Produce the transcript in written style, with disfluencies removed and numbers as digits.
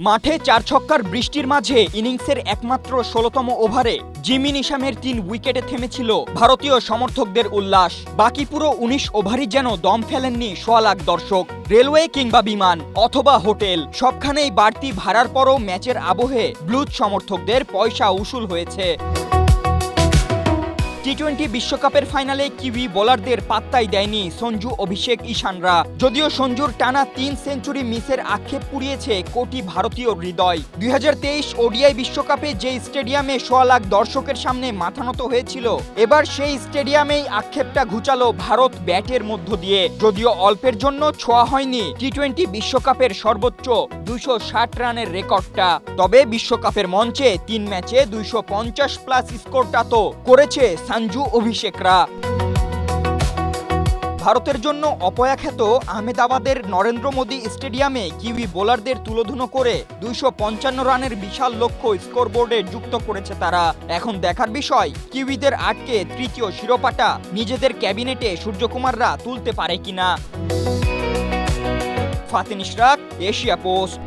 মাঠে ৪ ছক্কার বৃষ্টির মাঝে ইনিংসের একমাত্র ১৬তম ওভারে জিমি নিশামের ৩ উইকেটে থেমেছিল ভারতীয় সমর্থকদের উল্লাস। বাকি পুরো ১৯ ওভারই যেন দম ফেলেননি সোয়া লাখ দর্শক। রেলওয়ে কিংবা বিমান অথবা হোটেল, সবখানেই বাড়তি ভাড়ার পরও ম্যাচের আবহে ব্লুজ সমর্থকদের পয়সা উসুল হয়েছে। টি-20 বিশ্বকাপের ফাইনালে কিউই বোলারদের পাত্তাই দেয়নি সঞ্জু, অভিষেক, ঈশানরা। যদিও সঞ্জুর টানা ৩ সেঞ্চুরি মিসের আক্ষেপ পুড়িয়েছে কোটি ভারতীয় হৃদয়। ২০২৩ ওডিআই বিশ্বকাপে যে স্টেডিয়ামে সোয়া লাখ দর্শকের সামনে মাথা নত হয়েছিল, এবার সেই স্টেডিয়ামেই আক্ষেপটা ঘুচালো ভারত ব্যাটের মধ্য দিয়ে। যদিও অল্পের জন্য ছোঁয়া হয়নি টি-20 বিশ্বকাপের সর্বোচ্চ ২৬০ রানের রেকর্ডটা। তবে বিশ্বকাপের মঞ্চে ৩ ম্যাচে ২৫০ প্লাস স্কোরটা তো করেছে সঞ্জু, অভিষেকরা। ভারতের জন্য অপয়াখ্যাত আহমেদাবাদের নরেন্দ্র মোদী স্টেডিয়ামে কিউই বোলারদের তুলোধুনো করে ২৫৫ রানের বিশাল লক্ষ্য স্কোরবোর্ডে যুক্ত করেছে তারা। এখন দেখার বিষয়, কিউইদের আটকে তৃতীয় শিরোপাটা নিজেদের ক্যাবিনেটে সূর্যকুমাররা তুলতে পারে কিনা। Fatin Ishraq, Asia post.